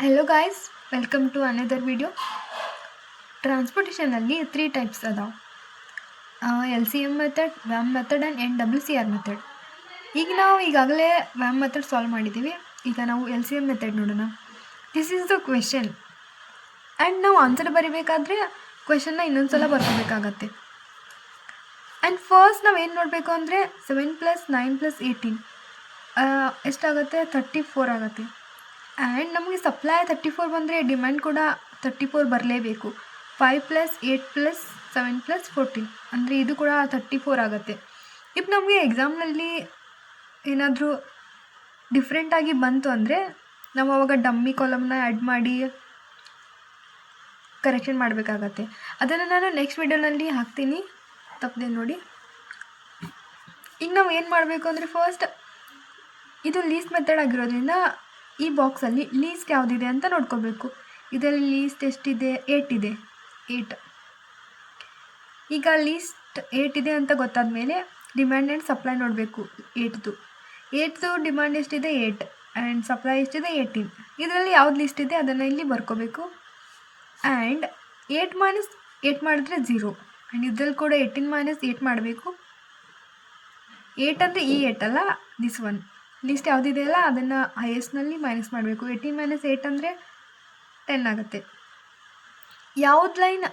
Hello guys, welcome to another video. ಟ್ರಾನ್ಸ್ಪೋರ್ಟೇಷನಲ್ಲಿ 3 types ಅದಾವೆ. LCM method, VAM method and NWCR method. ಈಗ ನಾವು ಈಗಾಗಲೇ VAM method solve ಮಾಡಿದ್ದೀವಿ. ಈಗ ನಾವು LCM ಮೆಥಡ್ ನೋಡೋಣ. This is the question and ನಾವು ಆನ್ಸರ್ ಬರೀಬೇಕಾದ್ರೆ ಕ್ವೆಶನ್ನ ಇನ್ನೊಂದು ಸಲ ಬರ್ಕೋಬೇಕಾಗತ್ತೆ. ಆ್ಯಂಡ್ ಫಸ್ಟ್ ನಾವು ಏನು ನೋಡಬೇಕು ಅಂದರೆ 7 + 9 + 18 ಎಷ್ಟಾಗುತ್ತೆ? 34 ಆಗುತ್ತೆ. ಆ್ಯಂಡ್ ನಮಗೆ ಸಪ್ಲೈ 34 ಬಂದರೆ ಡಿಮ್ಯಾಂಡ್ ಕೂಡ 34 ಬರಲೇಬೇಕು. 5 + 8 + 7 + 14 ಅಂದರೆ ಇದು ಕೂಡ 34 ಆಗುತ್ತೆ. ಇಫ್ ನಮಗೆ ಎಕ್ಸಾಮ್ನಲ್ಲಿ ಏನಾದರೂ ಡಿಫ್ರೆಂಟಾಗಿ ಬಂತು ಅಂದರೆ ನಾವು ಅವಾಗ ಡಮ್ಮಿ ಕಾಲಮ್ನ ಆ್ಯಡ್ ಮಾಡಿ ಕರೆಕ್ಷನ್ ಮಾಡಬೇಕಾಗತ್ತೆ. ಅದನ್ನು ನಾನು ನೆಕ್ಸ್ಟ್ ವಿಡಿಯೋನಲ್ಲಿ ಹಾಕ್ತೀನಿ, ತಪ್ಪದೆ ನೋಡಿ. ಈಗ ನಾವು ಏನು ಮಾಡಬೇಕು ಅಂದರೆ ಫಸ್ಟ್ ಇದು ಲೀಸ್ಟ್ ಮೆಥಡ್ ಆಗಿರೋದ್ರಿಂದ ಈ ಬಾಕ್ಸಲ್ಲಿ ಲೀಸ್ಟ್ ಯಾವುದಿದೆ ಅಂತ ನೋಡ್ಕೋಬೇಕು. ಇದರಲ್ಲಿ ಲೀಸ್ಟ್ ಎಷ್ಟಿದೆ? 8 ಇದೆ. 8 ಈಗ ಲೀಸ್ಟ್ 8 ಇದೆ ಅಂತ ಗೊತ್ತಾದ ಮೇಲೆ ಡಿಮ್ಯಾಂಡ್ ಆ್ಯಂಡ್ ಸಪ್ಲೈ ನೋಡಬೇಕು. 8ದು ಡಿಮ್ಯಾಂಡ್ ಎಷ್ಟಿದೆ? 8 ಆ್ಯಂಡ್ ಸಪ್ಲೈ ಎಷ್ಟಿದೆ? 18. ಇದರಲ್ಲಿ ಯಾವ್ದು ಲೀಸ್ಟ್ ಇದೆ ಅದನ್ನು ಇಲ್ಲಿ ಬರ್ಕೋಬೇಕು. ಆ್ಯಂಡ್ 8 - 8 ಮಾಡಿದ್ರೆ 0 ಆ್ಯಂಡ್ ಇದರಲ್ಲಿ ಕೂಡ 18 - 8 ಮಾಡಬೇಕು. 8 ಅಂದರೆ ಈ 8 ಅಲ್ಲ, ದಿಸ್ ಒನ್. ಲೀಸ್ಟ್ ಯಾವುದಿದೆಯಲ್ಲ ಅದನ್ನು ಹೈಯೆಸ್ಟ್ನಲ್ಲಿ ಮೈನಸ್ ಮಾಡಬೇಕು. 18 - 8 ಅಂದರೆ 10 ಆಗುತ್ತೆ. ಯಾವ್ದು ಲೈನ್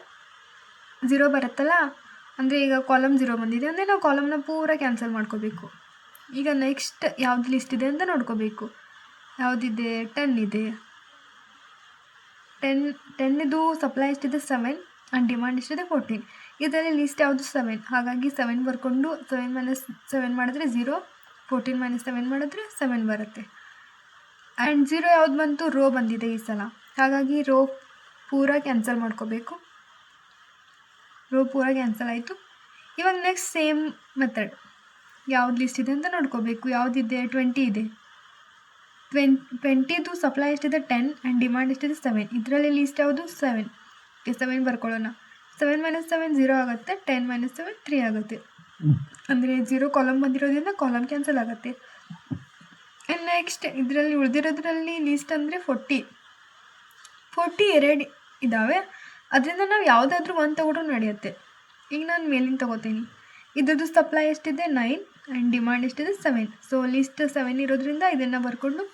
0 ಬರುತ್ತಲ್ಲ, ಅಂದರೆ ಈಗ ಕಾಲಮ್ 0 ಬಂದಿದೆ ಅಂದರೆ ನಾವು ಕಾಲಮ್ನ ಪೂರ ಕ್ಯಾನ್ಸಲ್ ಮಾಡ್ಕೋಬೇಕು. ಈಗ ನೆಕ್ಸ್ಟ್ ಯಾವ್ದು ಲಿಸ್ಟ್ ಇದೆ ಅಂತ ನೋಡ್ಕೋಬೇಕು. ಯಾವುದಿದೆ? 10 ಇದೆ. 10ದು ಸಪ್ಲೈ ಎಷ್ಟಿದೆ? 7 ಆ್ಯಂಡ್ ಡಿಮಾಂಡ್ ಎಷ್ಟಿದೆ? 14. ಇದರಲ್ಲಿ ಲೀಸ್ಟ್ ಯಾವುದು? 7. ಹಾಗಾಗಿ 7 ಬರ್ಕೊಂಡು 7 - 7 ಮಾಡಿದ್ರೆ 0, 14 - 7 ಮಾಡಿದ್ರೆ 7 ಬರುತ್ತೆ. ಆ್ಯಂಡ್ 0 ಯಾವ್ದು ಬಂತು? ರೋ ಬಂದಿದೆ ಈ ಸಲ, ಹಾಗಾಗಿ ರೋ ಪೂರ ಕ್ಯಾನ್ಸಲ್ ಮಾಡ್ಕೋಬೇಕು. ರೋ ಪೂರ ಕ್ಯಾನ್ಸಲ್ ಆಯಿತು. ಇವಾಗ ನೆಕ್ಸ್ಟ್ ಸೇಮ್ ಮೆಥಡ್ ಯಾವ್ದು ಲಿಸ್ಟ್ ಇದೆ ಅಂತ ನೋಡ್ಕೋಬೇಕು. ಯಾವುದಿದೆ? 20 ಇದೆ. 20ದು ಸಪ್ಲೈ ಎಷ್ಟಿದೆ? 10 ಆ್ಯಂಡ್ ಡಿಮಾಂಡ್ ಎಷ್ಟಿದೆ? 7. ಇದರಲ್ಲಿ ಲೀಸ್ಟ್ ಯಾವುದು? 7. 7 ಬರ್ಕೊಳ್ಳೋಣ. 7 - 7 0 ಆಗುತ್ತೆ. 10 - 7 3 ಆಗುತ್ತೆ. ಅಂದರೆ 0 ಕಾಲಮ್ ಬಂದಿರೋದ್ರಿಂದ ಕಾಲಮ್ ಕ್ಯಾನ್ಸಲ್ ಆಗುತ್ತೆ. ಆ್ಯಂಡ್ ನೆಕ್ಸ್ಟ್ ಇದರಲ್ಲಿ ಉಳಿದಿರೋದ್ರಲ್ಲಿ ಲೀಸ್ಟ್ ಅಂದರೆ 40 2 ಇದ್ದಾವೆ. ಅದರಿಂದ ನಾವು ಯಾವುದಾದ್ರೂ ಒಂದು ತೊಗೊಂಡ್ರೂ ನಡೆಯುತ್ತೆ. ಈಗ ನಾನು ಮೇಲಿನ ತೊಗೋತೀನಿ. ಇದ್ರದ್ದು ಸಪ್ಲೈ ಎಷ್ಟಿದೆ? 9 ಆ್ಯಂಡ್ ಡಿಮಾಂಡ್ ಎಷ್ಟಿದೆ? 7. ಸೊ ಲೀಸ್ಟ್ 7 ಇರೋದ್ರಿಂದ ಇದನ್ನು ಬರ್ಕೊಂಡು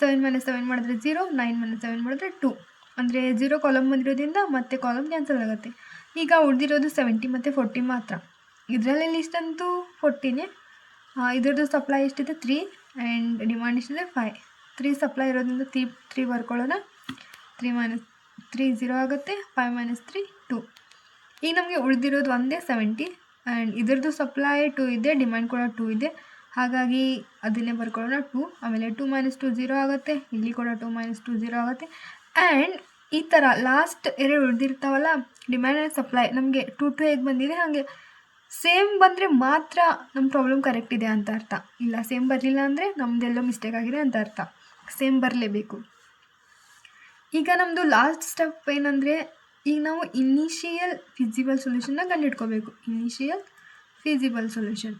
7 - 7 ಮಾಡಿದ್ರೆ 0, 9 - 7 ಮಾಡಿದ್ರೆ 2. ಅಂದರೆ 0 ಕಾಲಮ್ ಬಂದಿರೋದ್ರಿಂದ ಮತ್ತೆ ಕಾಲಮ್ ಕ್ಯಾನ್ಸಲ್ ಆಗುತ್ತೆ. ಈಗ ಉಳಿದಿರೋದು 70 ಮತ್ತು 40 ಮಾತ್ರ. ಇದರಲ್ಲಿ ಲೀಸ್ಟ್ ಅಂತೂ 40ನೇ. ಇದರದ್ದು ಸಪ್ಲೈ ಎಷ್ಟಿದೆ? 3 ಆ್ಯಂಡ್ ಡಿಮಾಂಡ್ ಎಷ್ಟಿದೆ? 5. 3 ಸಪ್ಲೈ ಇರೋದ್ರಿಂದ 3 ಬರ್ಕೊಳ್ಳೋಣ. 3 - 3 0 ಆಗುತ್ತೆ. 5 - 3 2. ಈಗ ನಮಗೆ ಉಳಿದಿರೋದು ಒಂದೇ 70 ಆ್ಯಂಡ್ ಇದರದ್ದು ಸಪ್ಲೈ 2 ಇದೆ, ಡಿಮ್ಯಾಂಡ್ ಕೂಡ 2 ಇದೆ, ಹಾಗಾಗಿ ಅದನ್ನೇ ಬರ್ಕೊಳ್ಳೋಣ 2. ಆಮೇಲೆ 2 - 2 0 ಆಗುತ್ತೆ. ಇಲ್ಲಿ ಕೂಡ 2 - 2 0 ಆಗುತ್ತೆ. ಆ್ಯಂಡ್ ಈ ಥರ ಲಾಸ್ಟ್ 2 ಉಳಿದಿರ್ತಾವಲ್ಲ, ಡಿಮ್ಯಾಂಡ್ ಆ್ಯಂಡ್ ಸಪ್ಲೈ ನಮಗೆ 2 ಹೇಗೆ ಬಂದಿದೆ ಹಾಗೆ ಸೇಮ್ ಬಂದರೆ ಮಾತ್ರ ನಮ್ಮ ಪ್ರಾಬ್ಲಮ್ ಕರೆಕ್ಟ್ ಇದೆ ಅಂತ ಅರ್ಥ. ಇಲ್ಲ ಸೇಮ್ ಬರಲಿಲ್ಲ ಅಂದರೆ ನಮ್ಮದೆಲ್ಲೋ ಮಿಸ್ಟೇಕ್ ಆಗಿದೆ ಅಂತ ಅರ್ಥ. ಸೇಮ್ ಬರಲೇಬೇಕು. ಈಗ ನಮ್ಮದು ಲಾಸ್ಟ್ ಸ್ಟೆಪ್ ಏನಂದರೆ, ಈಗ ನಾವು ಇನಿಷಿಯಲ್ ಫಿಸಿಬಲ್ ಸೊಲ್ಯೂಷನ್ನ ಕಂಡುಹಿಡ್ಕೋಬೇಕು. ಇನಿಷಿಯಲ್ ಫಿಸಿಬಲ್ ಸೊಲ್ಯೂಷನ್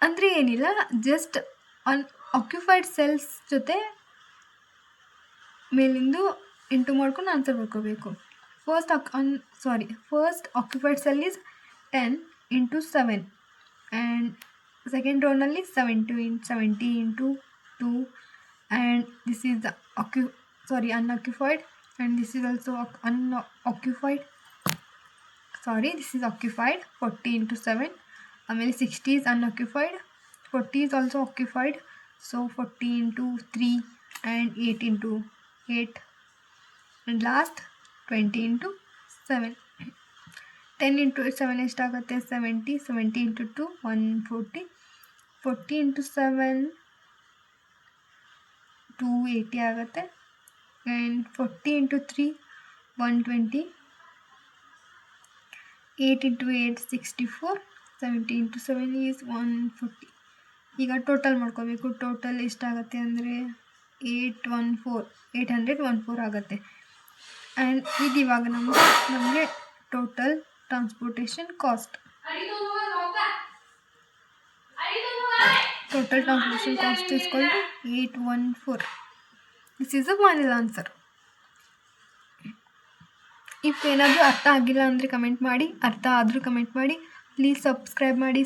ಅಂದರೆ ಏನಿಲ್ಲ, ಜಸ್ಟ್ ಆಕ್ಯುಪೈಡ್ ಸೆಲ್ಸ್ ಜೊತೆ ಮೇಲಿಂದು ಇಂಟು ಮಾಡ್ಕೊಂಡು ಆನ್ಸರ್ ಬರ್ಕೋಬೇಕು. First occupied cell is 10 × 7 and second ರೋನಲ್ಲಿ 70 × 2 and this is the unoccupied, and this is also unoccupied. This is occupied. 40 × 7. ಆಮೇಲೆ 60 is unoccupied. 40 is also occupied. So 40 × 3 and 8 × 8 and last 20 × 7. 10 × 7 ಎಷ್ಟಾಗುತ್ತೆ? 70. 70 × 2 140. 40 × 7 280 ಆಗುತ್ತೆ. And 40 × 3 120. 8 × 8 64. 70 × 7 is 140. ಈಗ total ಮಾಡ್ಕೋಬೇಕು. Total ಎಷ್ಟಾಗುತ್ತೆ ಅಂದರೆ 814 ಆಗುತ್ತೆ. And ಇದು ಇವಾಗ ನಮಗೆ total transportation cost. Total translation cost is equal to 814. This is the final answer. If ಏನಾದರೂ ಅರ್ಥ ಆಗಿಲ್ಲ ಅಂದರೆ ಕಮೆಂಟ್ ಮಾಡಿ, ಅರ್ಥ ಆದರೂ ಕಮೆಂಟ್ ಮಾಡಿ. ಪ್ಲೀಸ್ ಸಬ್ಸ್ಕ್ರೈಬ್ ಮಾಡಿ.